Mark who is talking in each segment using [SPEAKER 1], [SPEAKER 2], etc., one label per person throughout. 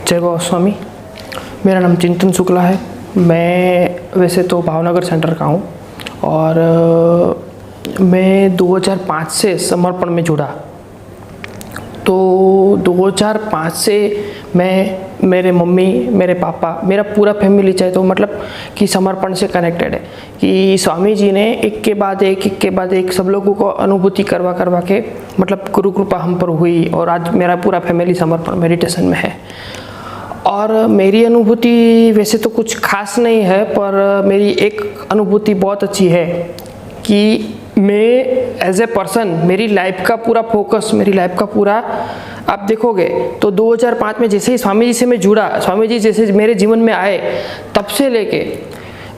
[SPEAKER 1] जय गोस्वामी। मेरा नाम चिंतन शुक्ला है। मैं वैसे तो भावनगर सेंटर का हूँ और मैं 2005 से समर्पण में जुड़ा। तो 2005 से मैं, मेरे मम्मी, मेरे पापा, मेरा पूरा फैमिली चाहे तो मतलब कि समर्पण से कनेक्टेड है कि स्वामी जी ने एक के बाद एक सब लोगों को अनुभूति करवा के मतलब गुरु कृपा हम पर हुई और आज मेरा पूरा फैमिली समर्पण मेडिटेशन में है। और मेरी अनुभूति वैसे तो कुछ खास नहीं है, पर मेरी एक अनुभूति बहुत अच्छी है कि मैं एज ए पर्सन, मेरी लाइफ का पूरा फोकस, मेरी लाइफ का पूरा आप देखोगे तो 2005 में जैसे ही स्वामी जी से मैं जुड़ा, स्वामी जी जैसे मेरे जीवन में आए, तब से लेके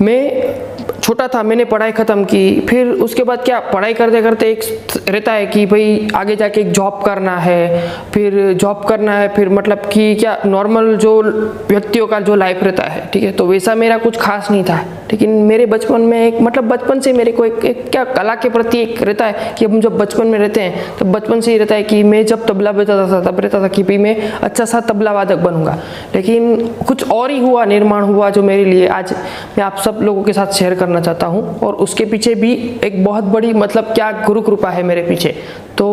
[SPEAKER 1] मैं छोटा था, मैंने पढ़ाई ख़त्म की। फिर उसके बाद क्या पढ़ाई करते करते एक रहता है कि भाई आगे जाके एक जॉब करना है, फिर मतलब कि क्या नॉर्मल जो व्यक्तियों का जो लाइफ रहता है, ठीक है। तो वैसा मेरा कुछ खास नहीं था, लेकिन मेरे बचपन में एक मतलब बचपन से मेरे को एक क्या कला के प्रति एक रहता है कि हम जब बचपन में रहते हैं तो बचपन से ही रहता है कि मैं जब तबला बजाता था तब रहता था कि भाई मैं अच्छा सा तबला वादक बनूंगा। लेकिन कुछ और ही हुआ, निर्माण हुआ जो मेरे लिए आज मैं आप सब लोगों के साथ शेयर करना चाहता हूँ। और उसके पीछे भी एक बहुत बड़ी मतलब क्या गुरु कृपा है मेरे पीछे। तो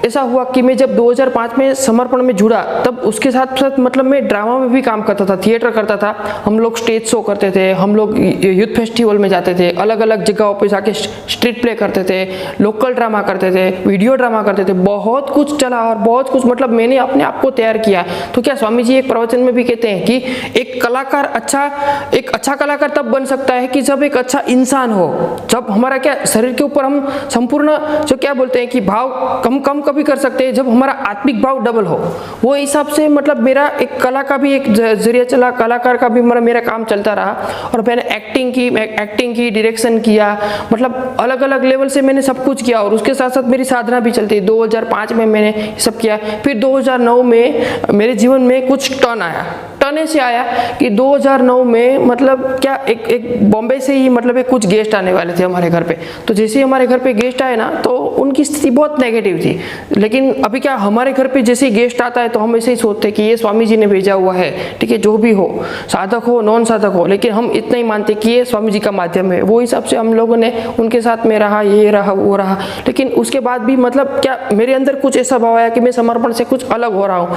[SPEAKER 1] ऐसा हुआ कि मैं जब 2005 में समर्पण में जुड़ा तब उसके साथ साथ मतलब मैं ड्रामा में भी काम करता था, थिएटर करता था। हम लोग स्टेज शो करते थे, हम लोग यूथ फेस्टिवल में जाते थे, अलग अलग जगहों पे जाके स्ट्रीट प्ले करते थे, लोकल ड्रामा करते थे, वीडियो ड्रामा करते थे, बहुत कुछ चला और बहुत कुछ मतलब मैंने अपने आप को तैयार किया। तो क्या स्वामी जी एक प्रवचन में भी कहते हैं कि एक अच्छा कलाकार तब बन सकता है कि जब एक अच्छा इंसान हो, जब हमारा क्या शरीर के ऊपर हम संपूर्ण जो क्या बोलते हैं कि भाव कम कभी कर सकते हैं, जब हमारा आत्मिक भाव डबल हो। वो हिसाब से मतलब मेरा एक कला का भी एक जरिया चला, कलाकार का भी मेरा काम चलता रहा। और मैंने एक्टिंग की, डायरेक्शन किया, मतलब अलग अलग लेवल से मैंने सब कुछ किया। और उसके साथ साथ मेरी साधना भी चलती। 2005 में मैंने सब किया। फिर 2009 में मेरे जीवन में कुछ टर्न ऐसे आया कि 2009 में मतलब क्या एक बॉम्बे से ही मतलब कुछ गेस्ट आने वाले थे हमारे घर पे। तो जैसे ही हमारे घर पे गेस्ट आए ना तो उनकी स्थिति बहुत नेगेटिव थी। लेकिन अभी क्या हमारे घर पे जैसे ही गेस्ट आता है तो हम ऐसे ही सोचते हैं कि ये स्वामी जी ने भेजा हुआ है, ठीक है, जो भी हो, साधक हो नॉन साधक हो, लेकिन हम इतना ही मानते कि ये स्वामी जी का माध्यम है। वो हिसाब से हम लोगों ने उनके साथ में रहा, ये रहा वो रहा। लेकिन उसके बाद भी मतलब क्या मेरे अंदर कुछ ऐसा भाव आया कि मैं समर्पण से कुछ अलग हो रहा हूँ।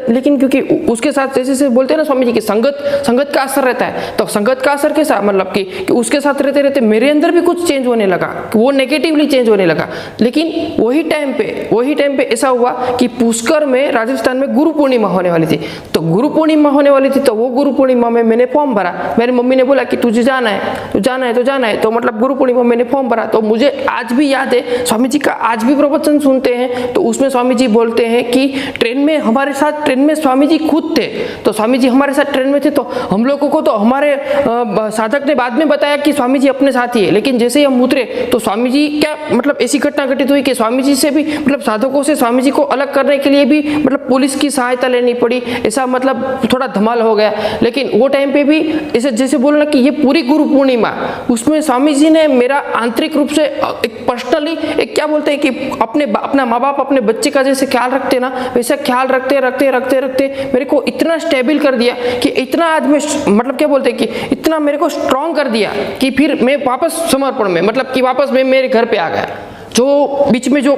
[SPEAKER 1] लेकिन क्योंकि उसके साथ जैसे बोलते हैं ना स्वामी जी की संगत का असर रहता है, तो संगत का असर कैसा मतलब कि उसके साथ रहते रहते मेरे अंदर भी कुछ चेंज होने लगा, वो नेगेटिवली चेंज होने लगा। लेकिन वही टाइम पे ऐसा हुआ कि पुष्कर में राजस्थान में गुरु पूर्णिमा होने वाली थी। तो गुरु पूर्णिमा होने वाली थी तो वो गुरु पूर्णिमा में मैंने फॉर्म भरा। मेरी मम्मी ने बोला कि तुझे जाना है तो मतलब गुरु पूर्णिमा मैंने फॉर्म भरा। तो मुझे आज भी याद है स्वामी जी का, आज भी प्रवचन सुनते हैं तो उसमें स्वामी जी बोलते हैं कि हमारे साथ ट्रेन में स्वामी जी खुद थे। तो स्वामी जी हमारे साथ ट्रेन में थे तो हम लोगों को तो हमारे साधक ने बाद में बताया कि स्वामी जी अपने साथ ही है। लेकिन जैसे ही हम उतरे तो स्वामी जी क्या मतलब ऐसी घटना घटित हुई कि स्वामी जी से भी मतलब साधकों से स्वामी जी को अलग करने के लिए भी मतलब पुलिस की सहायता लेनी पड़ी। ऐसा मतलब थोड़ा धमाल हो गया। लेकिन वो टाइम पे भी ऐसे जैसे बोलना कि ये पूरी गुरु पूर्णिमा, उसमें स्वामी जी ने मेरा आंतरिक रूप से एक पर्सनली एक क्या बोलते हैं कि अपना माँ बाप अपने बच्चे का जैसे ख्याल रखते ना, वैसा ख्याल रखते मेरे को इतना स्टेबल कर दिया कि इतना आज मैं मतलब क्या बोलते हैं कि इतना मेरे को स्ट्रॉन्ग कर दिया कि फिर मैं वापस समर्पण में मतलब कि वापस मैं मेरे घर पे आ गया। जो बीच में जो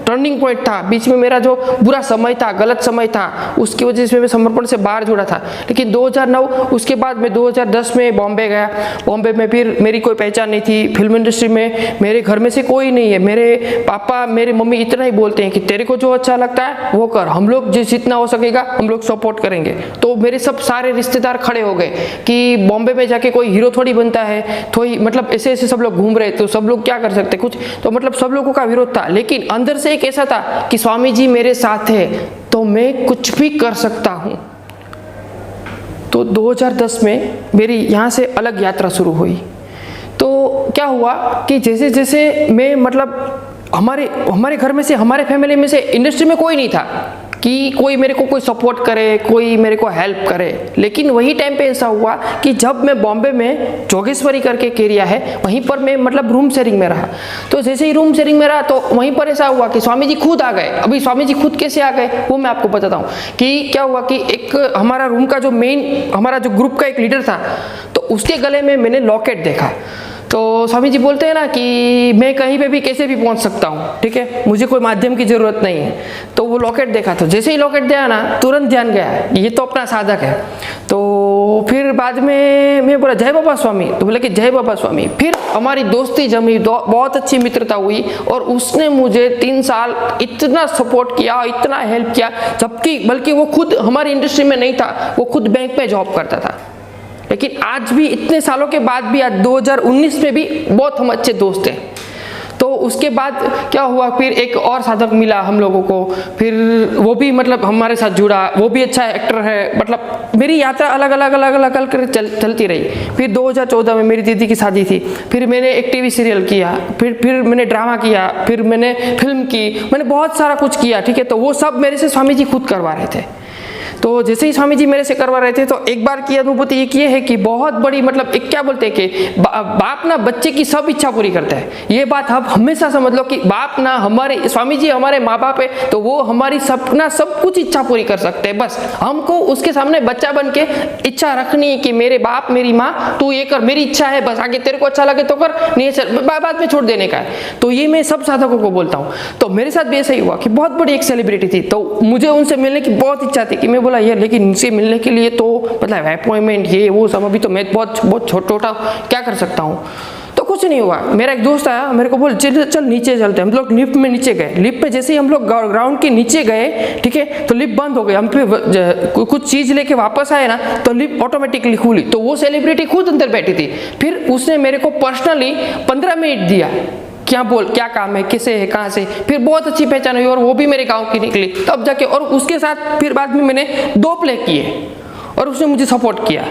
[SPEAKER 1] टर्निंग पॉइंट था, बीच में मेरा जो बुरा समय था, गलत समय था, उसकी वजह से मैं समर्पण से बाहर जुड़ा था। लेकिन 2009 उसके बाद मैं 2010 में बॉम्बे गया। बॉम्बे में फिर मेरी कोई पहचान नहीं थी फिल्म इंडस्ट्री में, मेरे घर में से कोई नहीं है। मेरे पापा मेरी मम्मी इतना ही बोलते हैं कि तेरे को जो अच्छा लगता है वो कर, हम लोग जितना हो सकेगा हम लोग सपोर्ट करेंगे। तो मेरे सब सारे रिश्तेदार खड़े हो गए कि बॉम्बे में जाके कोई हीरो थोड़ी बनता है, थोड़ी मतलब ऐसे सब लोग घूम रहे, तो सब लोग क्या कर सकते कुछ, तो मतलब सब लोगों का विरोध था। लेकिन अंदर से एक ऐसा था कि स्वामी जी मेरे साथ है तो मैं कुछ भी कर सकता हूं। तो 2010 में मेरी यहाँ से अलग यात्रा शुरू हुई। तो क्या हुआ कि जैसे जैसे मैं मतलब हमारे घर में से, हमारे फैमिली में से इंडस्ट्री में कोई नहीं था, कि कोई मेरे को कोई सपोर्ट करे, कोई मेरे को हेल्प करे। लेकिन वही टाइम पे ऐसा हुआ कि जब मैं बॉम्बे में जोगेश्वरी करके एक एरिया है, वहीं पर मैं मतलब रूम शेयरिंग में रहा। तो जैसे ही रूम शेयरिंग में रहा तो वहीं पर ऐसा हुआ कि स्वामी जी खुद आ गए। अभी स्वामी जी खुद कैसे आ गए वो मैं आपको बताता हूँ। कि क्या हुआ कि एक हमारा रूम का जो मेन हमारा जो ग्रुप का एक लीडर था, तो उसके गले में मैंने लॉकेट देखा। तो स्वामी जी बोलते हैं ना कि मैं कहीं पे भी कैसे भी पहुंच सकता हूँ, ठीक है, मुझे कोई माध्यम की जरूरत नहीं है। तो वो लॉकेट देखा, तो जैसे ही लॉकेट दिया ना, तुरंत ध्यान गया ये तो अपना साधक है। तो फिर बाद में मैं बोला जय बाबा स्वामी, तो बोले कि जय बाबा स्वामी। फिर हमारी दोस्ती जमी, बहुत अच्छी मित्रता हुई और उसने मुझे 3 साल इतना सपोर्ट किया, इतना हेल्प किया, जबकि बल्कि वो खुद हमारी इंडस्ट्री में नहीं था, वो खुद बैंक में जॉब करता था। लेकिन आज भी इतने सालों के बाद भी, आज 2019 में भी बहुत हम अच्छे दोस्त हैं। तो उसके बाद क्या हुआ, फिर एक और साधक मिला हम लोगों को, फिर वो भी मतलब हमारे साथ जुड़ा, वो भी अच्छा एक्टर है। मतलब मेरी यात्रा अलग अलग कर चलती रही। फिर 2014 में मेरी दीदी की शादी थी, फिर मैंने एक टीवी सीरियल किया, फिर मैंने ड्रामा किया, फिर मैंने फिल्म की, मैंने बहुत सारा कुछ किया, ठीक है। तो वो सब मेरे से स्वामी जी खुद करवा रहे थे। तो जैसे ही स्वामी जी मेरे से करवा रहे थे, तो एक बार की अनुभूति ये है कि बहुत बड़ी मतलब एक क्या बोलते हैं कि बाप ना बच्चे की सब इच्छा पूरी करता है। ये बात आप हमेशा समझ लो कि बाप ना हमारे स्वामी जी हमारे माँ बाप है, तो वो हमारी सपना सब कुछ इच्छा पूरी कर सकते हैं। बस हमको उसके सामने बच्चा बन के इच्छा रखनी है कि मेरे बाप मेरी माँ तू ये कर, मेरी इच्छा है, बस आगे तेरे को अच्छा लगे तो कर, नहीं चल बाद में छोड़ देने का है। तो ये मैं सब साधकों को बोलता हूँ। तो मेरे साथ भी ऐसा ही हुआ कि बहुत बड़ी एक सेलिब्रिटी थी, तो मुझे उनसे मिलने की बहुत इच्छा थी कि मैं बोला यार लेकिन इनसे मिलने के लिए तो मतलब अपॉइंटमेंट ये वो सब, अभी तो मैं बहुत छोटा क्या कर सकता हूँ। तो कुछ नहीं हुआ। मेरा एक दोस्त आया, मेरे को बोल चल नीचे चलते। हम लोग लिफ्ट में नीचे गए। लिफ्ट पे जैसे ही हम लोग ग्राउंड के नीचे गए, ठीक है, तो लिफ्ट बंद हो गई। हम पे कुछ चीज लेके वापस आए ना, तो लिफ्ट ऑटोमेटिकली खुली। तो वो सेलिब्रिटी खुद अंदर बैठी थी। फिर उसने मेरे को पर्सनली 15 मिनट दिया, क्या काम है, किसे है, कहाँ से। फिर बहुत अच्छी पहचान हुई और वो भी मेरे गांव की निकली तब जाके। और उसके साथ फिर बाद में मैंने 2 प्ले किए और उसने मुझे सपोर्ट किया।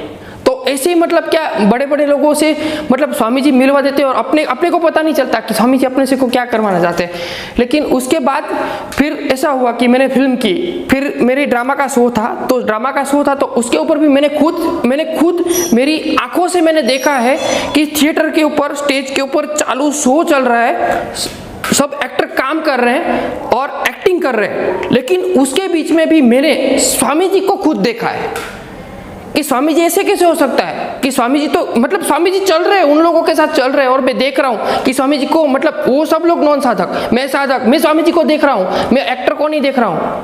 [SPEAKER 1] तो ऐसे ही मतलब क्या बड़े बड़े लोगों से मतलब स्वामी जी मिलवा देते हैं और अपने को पता नहीं चलता कि स्वामी जी अपने से को क्या करवाना चाहते हैं। लेकिन उसके बाद फिर ऐसा हुआ कि मैंने फिल्म की, फिर मेरी ड्रामा का शो था, तो उसके ऊपर भी मैंने खुद मेरी आंखों से मैंने देखा है कि थिएटर के ऊपर, स्टेज के ऊपर चालू शो चल रहा है, सब एक्टर काम कर रहे हैं और एक्टिंग कर रहे हैं, लेकिन उसके बीच में भी मैंने स्वामी जी को खुद देखा है कि स्वामी जी ऐसे कैसे हो सकता है कि स्वामी जी तो मतलब स्वामी जी चल रहे हैं, उन लोगों के साथ चल रहे हैं और मैं देख रहा हूँ कि स्वामी जी को मतलब वो सब लोग नॉन साधक, मैं साधक, मैं स्वामी जी को देख रहा हूँ, मैं एक्टर को नहीं देख रहा हूँ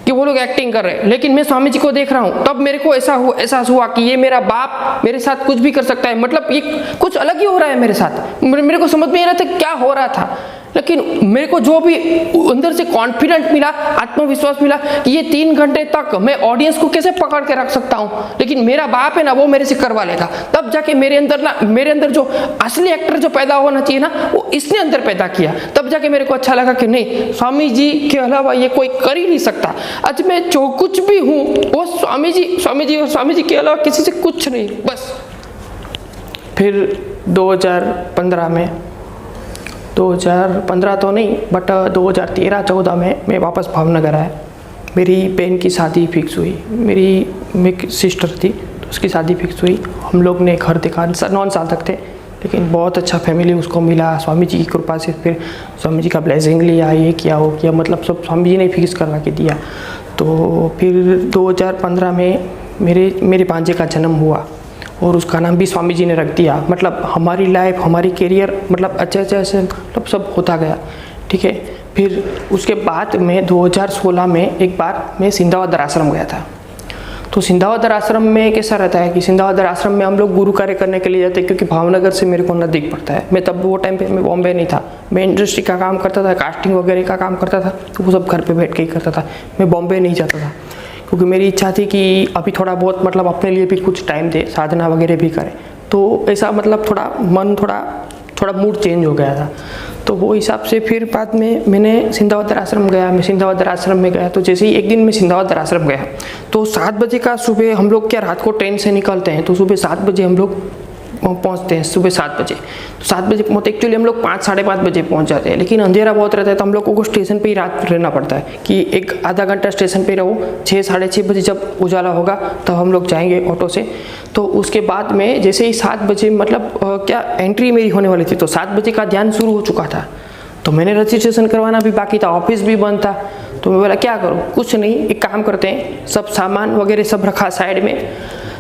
[SPEAKER 1] कि वो लोग एक्टिंग कर रहे हैं, लेकिन मैं स्वामी जी को देख रहा हूँ। तब मेरे को एहसास हुआ कि ये मेरा बाप मेरे साथ कुछ भी कर सकता है। मतलब ये कुछ अलग ही हो रहा है मेरे साथ। मेरे को समझ में नहीं रहा था क्या हो रहा था, लेकिन मेरे को जो भी अंदर से कॉन्फिडेंट मिला, आत्मविश्वास मिला कि ये 3 घंटे तक मैं ऑडियंस को कैसे पकड़ के रख सकता हूँ, लेकिन मेरा बाप है ना वो मेरे से करवा लेगा। तब जाके मेरे अंदर जो असली एक्टर जो पैदा होना चाहिए ना, वो इसने अंदर पैदा किया। तब जाके मेरे को अच्छा लगा कि नहीं, स्वामी जी के अलावा ये कोई कर ही नहीं सकता। आज मैं जो कुछ भी हूँ वो स्वामी जी के अलावा किसी से कुछ नहीं, बस। फिर 2015 तो नहीं बट 2013-14 में मैं वापस भावनगर आया। मेरी बहन की शादी फिक्स हुई, मेरी सिस्टर थी तो उसकी शादी फिक्स हुई। हम लोग ने घर देखा, नॉन साधक थे लेकिन बहुत अच्छा फैमिली उसको मिला स्वामी जी की कृपा से। फिर स्वामी जी का ब्लेसिंग लिया, ये किया वो किया, मतलब सब स्वामी जी ने फिक्स करवा के दिया। तो फिर 2015 में मेरे भांजे का जन्म हुआ और उसका नाम भी स्वामी जी ने रख दिया। मतलब हमारी लाइफ, हमारी करियर मतलब अच्छे मतलब सब होता गया, ठीक है। फिर उसके बाद में 2016 में एक बार मैं सिंधावदर आश्रम गया था। तो सिंधावदर आश्रम में कैसा रहता है कि सिंधावदर आश्रम में हम लोग गुरु कार्य करने के लिए जाते हैं, क्योंकि भावनगर से मेरे को नज़दीक पड़ता है। मैं तब वो टाइम पे मैं बॉम्बे नहीं था, मैं इंडस्ट्री का काम करता था, कास्टिंग वगैरह का काम करता था, तो वो सब घर पे बैठ के ही करता था। मैं बॉम्बे नहीं जाता था क्योंकि मेरी इच्छा थी कि अभी थोड़ा बहुत मतलब अपने लिए भी कुछ टाइम दे, साधना वगैरह भी करें। तो ऐसा मतलब थोड़ा मूड चेंज हो गया था। तो वो हिसाब से फिर बाद में मैंने सिंधावदर आश्रम गया। मैं सिंधावदर आश्रम में गया तो जैसे ही एक दिन मैं सिंधावदर आश्रम गया तो 7 बजे का सुबह हम लोग क्या रात को ट्रेन से निकलते हैं, तो सुबह 7 बजे हम लोग पहुंचते हैं सुबह 7 बजे। तो 7 बजे पहुँचते, एक्चुअली हम लोग 5 साढ़े 5 बजे पहुंच जाते हैं, लेकिन अंधेरा बहुत रहता है तो हम लोगों को स्टेशन पे ही रात रहना पड़ता है कि एक आधा घंटा स्टेशन पे रहो। 6 साढ़े 6 बजे जब उजाला होगा तब हम लोग जाएंगे ऑटो से। तो उसके बाद में जैसे ही 7 बजे मतलब क्या एंट्री मेरी होने वाली थी, तो 7 बजे का ध्यान शुरू हो चुका था। तो मैंने रजिस्ट्रेशन करवाना भी बाकी था, ऑफिस भी बंद था। तो मैं बोला क्या करूँ, कुछ नहीं, एक काम करते हैं, सब सामान वगैरह सब रखा साइड में।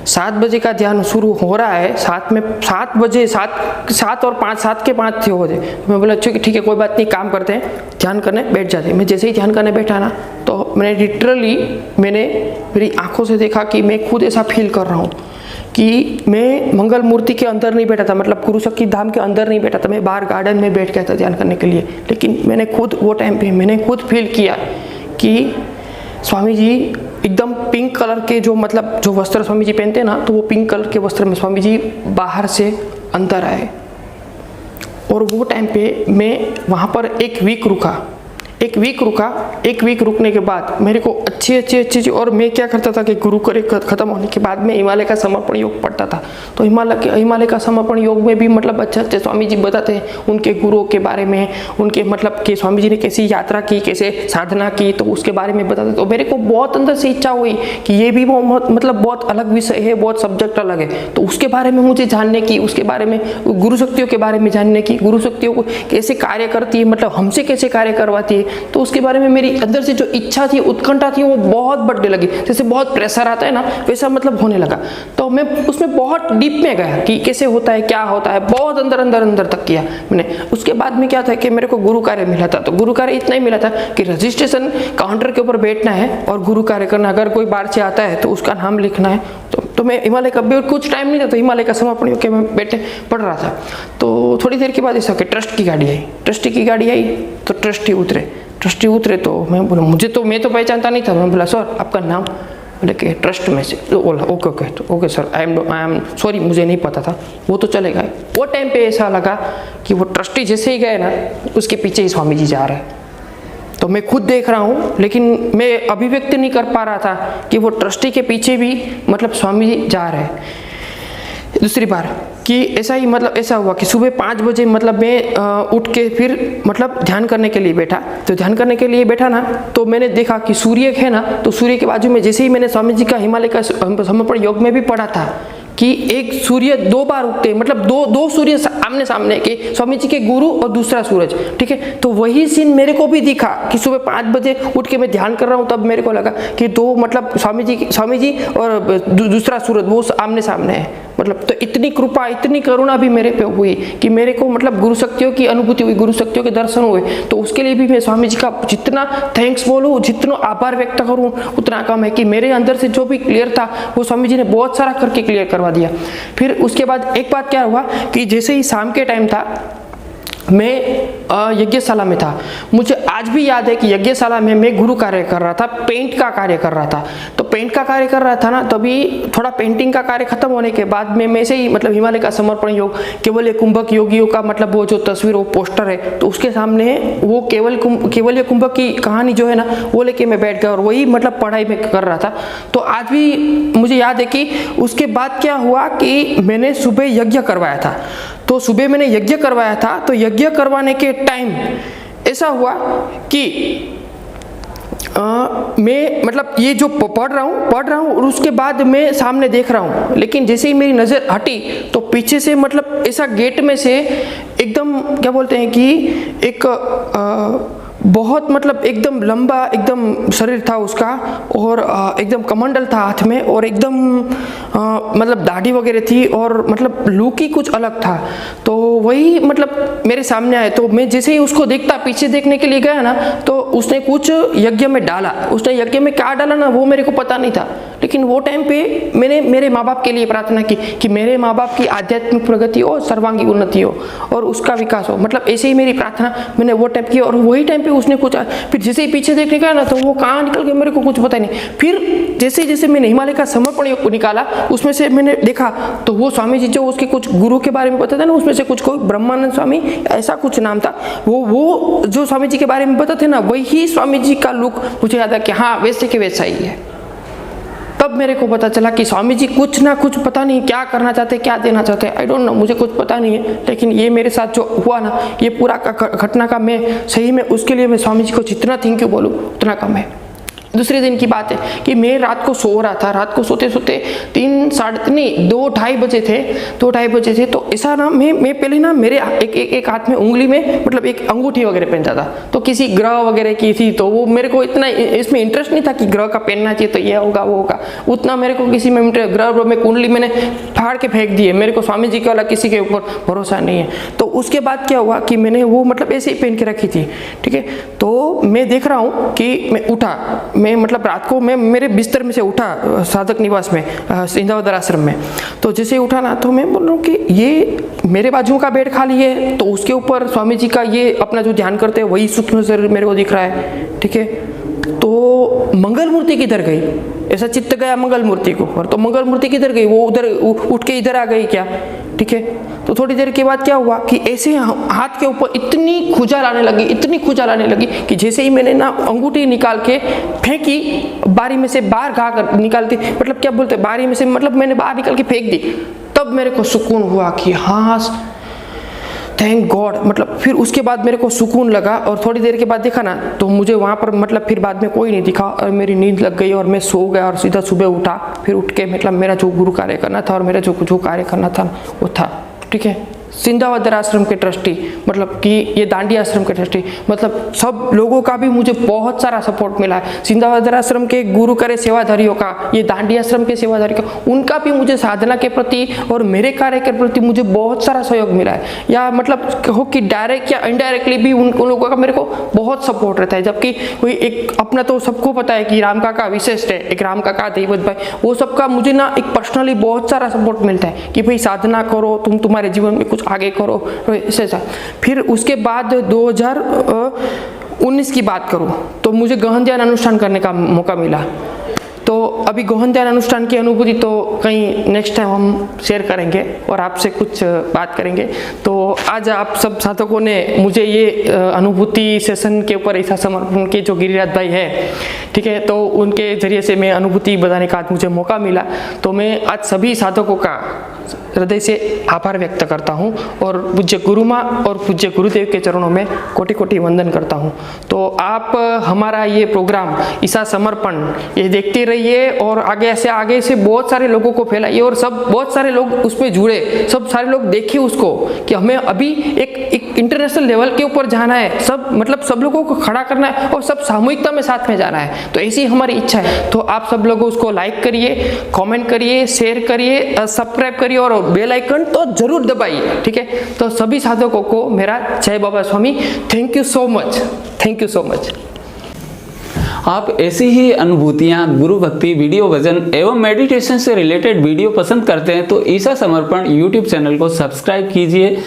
[SPEAKER 1] 7 बजे का ध्यान शुरू हो रहा है, 7 बजे 7 और 5 7 के 5 थे हो जाए। तो मैं बोला ठीक है कोई बात नहीं, काम करते हैं, ध्यान करने बैठ जाते हैं। मैं जैसे ही ध्यान करने बैठा ना, तो मैंने लिटरली मेरी आंखों से देखा कि मैं खुद ऐसा फील कर रहा हूँ कि मैं मंगल मूर्ति के अंदर नहीं बैठा था, मतलब गुरुशक्ति धाम के अंदर नहीं बैठा था, मैं बाहर गार्डन में बैठ गया था ध्यान करने के लिए। लेकिन मैंने खुद वो टाइम पे मैंने खुद फील किया कि स्वामी जी एकदम पिंक कलर के जो वस्त्र स्वामी जी पहनते हैं ना, तो वो पिंक कलर के वस्त्र में स्वामी जी बाहर से अंदर आए। और वो टाइम पे मैं वहाँ पर एक वीक रुका। एक वीक रुकने के बाद मेरे को अच्छी और मैं क्या करता था कि गुरु करे खत्म होने के बाद में हिमालय का समर्पण योग पढ़ता था। तो हिमालय का समर्पण योग में भी मतलब अच्छे स्वामी जी बताते हैं उनके गुरुओं के बारे में, उनके मतलब कि स्वामी जी ने कैसी यात्रा की, कैसे साधना की, तो उसके बारे में बताते। तो मेरे को बहुत अंदर से इच्छा हुई कि ये भी बहुत अलग विषय है, बहुत सब्जेक्ट अलग है, तो उसके बारे में मुझे जानने की, उसके बारे में गुरु शक्तियों के बारे में जानने की, गुरु शक्तियों को कैसे कार्य करती है, मतलब हमसे कैसे कार्य करवाती है। तो उसके बारे में मेरी अंदर से जो इच्छा थी, उत्कंठा थी, वो बहुत बढ़ने लगी। जैसे बहुत प्रेशर आता है ना, वैसा मतलब होने लगा। तो मैं उसमें बहुत डीप में गया कि कैसे होता है, क्या होता है, बहुत अंदर तक किया मैंने। उसके बाद में क्या था कि मेरे को गुरु कार्य मिला था। तो गुरु कार्य इतना ही मिला था कि रजिस्ट्रेशन काउंटर के ऊपर बैठना है और गुरु कार्य करना। अगर कोई बाहर से आता है तो उसका नाम लिखना है। तो मैं हिमालय का कुछ टाइम नहीं था, तो हिमालय का समर्पण योग के मैं बैठे पढ़ रहा था। तो थोड़ी देर के बाद ऐसा कि ट्रस्ट की गाड़ी आई तो ट्रस्टी उतरे तो मैं बोला मैं तो पहचानता नहीं था। मैं बोला सर आपका नाम, बोले कि ट्रस्ट में से। तो बोला okay sir, I am sorry, मुझे नहीं पता था। वो तो चले गए। वो टाइम पे ऐसा लगा कि वो ट्रस्टी जैसे ही गए ना, उसके पीछे ही स्वामी जी जा रहे हैं। तो मैं खुद देख रहा हूँ, लेकिन मैं अभिव्यक्त नहीं कर पा रहा था कि वो ट्रस्टी के पीछे भी मतलब स्वामी जी जा रहे हैं। दूसरी बार कि ऐसा हुआ कि सुबह 5 बजे मतलब मैं उठ के फिर मतलब ध्यान करने के लिए बैठा। तो ध्यान करने के लिए बैठा ना, तो मैंने देखा कि सूर्य है ना, तो सूर्य के बाजू में जैसे ही मैंने स्वामी जी का हिमालय का समर्पण योग में भी पढ़ा था कि एक सूर्य 2 बार उगते, मतलब दो सूर्य आमने सामने के, स्वामी जी के गुरु और दूसरा सूरज, ठीक है। तो वही सीन मेरे को भी दिखा कि सुबह 5 बजे उठ के मैं ध्यान कर रहा हूँ, तब मेरे को लगा कि 2 मतलब स्वामी जी और दूसरा सूरज वो आमने सामने है। मतलब तो इतनी कृपा, इतनी करुणा भी मेरे पे हुई कि मेरे को मतलब गुरु शक्तियों की अनुभूति हुई, गुरु शक्तियों के दर्शन हुए। तो उसके लिए भी मैं स्वामी जी का जितना थैंक्स बोलूँ, जितना आभार व्यक्त करूँ उतना कम है कि मेरे अंदर से जो भी क्लियर था वो स्वामी जी ने बहुत सारा करके क्लियर करवा दिया। फिर उसके बाद एक बात क्या हुआ कि जैसे ही शाम के टाइम था, मैं यज्ञशाला में था। मुझे आज भी याद है कि यज्ञशाला में मैं गुरु कार्य कर रहा था, पेंट का कार्य कर रहा था। तो पेंट का कार्य कर रहा था ना, तभी थोड़ा पेंटिंग का कार्य खत्म होने के बाद में मैं से ही मतलब हिमालय का समर्पण योग, केवल कुंभक योगियों का मतलब वो जो तस्वीर, वो पोस्टर है, तो उसके सामने वो केवल कुंभक की कहानी जो है ना, वो लेके मैं बैठ गया और वही मतलब पढ़ाई में कर रहा था। तो आज भी मुझे याद है कि उसके बाद क्या हुआ कि मैंने सुबह यज्ञ करवाया था। तो सुबह मैंने यज्ञ करवाया था, तो यज्ञ करवाने के टाइम ऐसा हुआ कि मैं मतलब ये जो पढ़ रहा हूँ और उसके बाद मैं सामने देख रहा हूँ, लेकिन जैसे ही मेरी नज़र हटी तो पीछे से मतलब ऐसा गेट में से एकदम क्या बोलते हैं कि एक बहुत मतलब एकदम लंबा एकदम शरीर था उसका, और एकदम कमंडल था हाथ में, और एकदम मतलब दाढ़ी वगैरह थी, और मतलब लुक ही कुछ अलग था। तो वही मतलब मेरे सामने आए। तो मैं जैसे ही उसको देखता, पीछे देखने के लिए गया ना, तो उसने कुछ यज्ञ में डाला। उसने यज्ञ में क्या डाला ना, वो मेरे को पता नहीं था। लेकिन वो टाइम पे मैंने मेरे माँ बाप के लिए प्रार्थना की कि मेरे माँ बाप की आध्यात्मिक प्रगति हो, सर्वांगी उन्नति हो और उसका विकास हो। मतलब ऐसे ही मेरी प्रार्थना मैंने वो टाइम की। और वही टाइम पे उसने कुछ, फिर जैसे ही पीछे देखने का ना, तो वो कहाँ निकल गया मेरे को कुछ पता नहीं। फिर जैसे मैंने हिमालय का समर्पण योग को निकाला, उसमें से मैंने देखा तो वो स्वामी जी जो उसके कुछ गुरु के बारे में बताते ना, उसमें से कुछ कोई ब्रह्मानंद स्वामी ऐसा कुछ नाम था, वो जो स्वामी जी के बारे में बताते ना, वही स्वामी जी का लुक मुझे याद है कि हाँ वैसे के वैसा ही है। तब मेरे को पता चला कि स्वामी जी कुछ ना कुछ पता नहीं क्या करना चाहते, क्या देना चाहते, आई डोंट नो, मुझे कुछ पता नहीं है। लेकिन ये मेरे साथ जो हुआ ना, ये पूरा घटना का मैं सही में उसके लिए मैं स्वामी जी को जितना थैंक यू बोलूँ उतना कम है। दूसरे दिन की बात है कि मैं रात को सो रहा था, रात को सोते सोते 2-2:30 बजे थे, 2-2:30 बजे थे। तो ऐसा ना मैं पहले ना मेरे एक हाथ में उंगली में मतलब एक अंगूठी वगैरह पहनता था, तो किसी ग्रह वगैरह की थी, तो वो मेरे को इतना इसमें इंटरेस्ट नहीं था कि ग्रह का पहनना चाहिए तो ये होगा वो होगा, उतना मेरे को किसी में ग्रह में कुंडली मैंने फाड़ के फेंक दिए, मेरे को स्वामी जी के वाला किसी के ऊपर भरोसा नहीं है। तो उसके बाद क्या हुआ कि मैंने वो मतलब ऐसे ही पहन के रखी थी, ठीक है। तो मैं देख रहा हूँ कि मैं उठा, मैं मतलब रात को मैं मेरे बिस्तर में से उठा साधक निवास में सिंधावदर आश्रम में। तो जैसे उठा ना तो मैं बोल रहा हूँ कि ये मेरे बाजू का बेड खाली है, तो उसके ऊपर स्वामी जी का ये अपना जो ध्यान करते हैं वही सूक्ष्म शरीर मेरे को दिख रहा है, ठीक है। तो मंगल मूर्ति किधर गई, ऐसा चित्त गया मंगल मूर्ति को, और तो मंगल मूर्ति किधर गई, वो उधर उठ के इधर आ गई क्या, ठीक है। तो थोड़ी देर के बाद क्या हुआ कि ऐसे हाथ के ऊपर इतनी खुजल आने लगी, इतनी खुजल आने लगी कि जैसे ही मैंने ना अंगूठी निकाल के फेंकी, बारी में से बाहर घा कर निकालती, मतलब क्या बोलते बारी में से, मतलब मैंने बाहर निकाल के फेंक दी, तब मेरे को सुकून हुआ कि हाँ थैंक गॉड। मतलब फिर उसके बाद मेरे को सुकून लगा, और थोड़ी देर के बाद देखा ना तो मुझे वहाँ पर मतलब फिर बाद में कोई नहीं दिखा, और मेरी नींद लग गई और मैं सो गया, और सीधा सुबह उठा, फिर उठ के मतलब मेरा जो गुरु कार्य करना था और मेरा जो कार्य करना था वो था, ठीक है। सिंधावदर आश्रम के ट्रस्टी, मतलब कि ये दांडी आश्रम के ट्रस्टी, मतलब सब लोगों का भी मुझे बहुत सारा सपोर्ट मिला है। सिंधावदर आश्रम के गुरु करे सेवाधारियों का, ये दांडी आश्रम के सेवाधारियों का, उनका भी मुझे साधना के प्रति और मेरे कार्य के प्रति मुझे बहुत सारा सहयोग मिला है, या मतलब हो कि डायरेक्ट या इनडायरेक्टली भी उन लोगों का मेरे को बहुत सपोर्ट रहता है। जबकि कोई एक अपना तो सबको पता है कि राम काका विशिष्ट है, एक राम काका देवत भाई, वो सबका मुझे ना एक पर्सनली बहुत सारा सपोर्ट मिलता है कि भाई साधना करो, तुम्हारे जीवन में कुछ आगे करो, ऐसा। फिर उसके बाद 2019 की बात करूं तो मुझे गहन ध्यान अनुष्ठान करने का मौका मिला। तो अभी गहन ध्यान अनुष्ठान की अनुभूति तो कहीं नेक्स्ट टाइम हम शेयर करेंगे और आपसे कुछ बात करेंगे। तो आज आप सब साधकों ने मुझे ये अनुभूति सेशन के ऊपर ऐसा समर्पण के जो गिरिराज भाई है, ठीक है, तो उनके जरिए से मैं अनुभूति बताने का आज मुझे मौका मिला। तो मैं आज सभी साधकों का हृदय से आभार व्यक्त करता हूँ और पूज्य गुरु माँ और पूज्य गुरुदेव के चरणों में कोटि कोटि वंदन करता हूँ। तो आप हमारा ये प्रोग्राम ईसा समर्पण ये देखते रहिए और आगे से बहुत सारे लोगों को फैलाइए, और सब बहुत सारे लोग उसमें जुड़े, सब सारे लोग देखिए उसको कि हमें अभी एक इंटरनेशनल लेवल के ऊपर जाना है, सब मतलब सब लोगों को खड़ा करना है और सब सामूहिकता में साथ में जाना है। तो ऐसी हमारी इच्छा है। तो आप सब लोग उसको लाइक करिए, कमेंट करिए, शेयर करिए, सब्सक्राइब करिए और बेल आइकन तो जरूर दबाइए, ठीक है। तो सभी साधकों को मेरा जय Baba Swami, thank you so much, thank you so much.
[SPEAKER 2] आप ऐसी ही अनुभूतियाँ, गुरु भक्ति, वीडियो भजन एवं मेडिटेशन से रिलेटेड वीडियो पसंद करते हैं तो ईसा समर्पण यूट्यूब चैनल को सब्सक्राइब कीजिए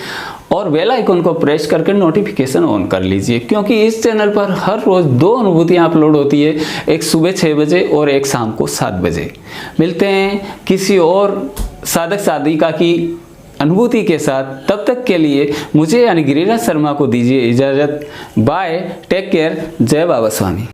[SPEAKER 2] और बेल आइकन को प्रेस करके नोटिफिकेशन ऑन कर लीजिए, क्योंकि इस चैनल पर हर रोज 2 अनुभूतियाँ अपलोड होती है, एक सुबह 6 बजे और एक शाम को 7 बजे। मिलते हैं किसी और साधक साधिका की अनुभूति के साथ, तब तक के लिए मुझे यानी गिरिराज शर्मा को दीजिए इजाज़त। बाय, टेक केयर, जय बाबा स्वामी।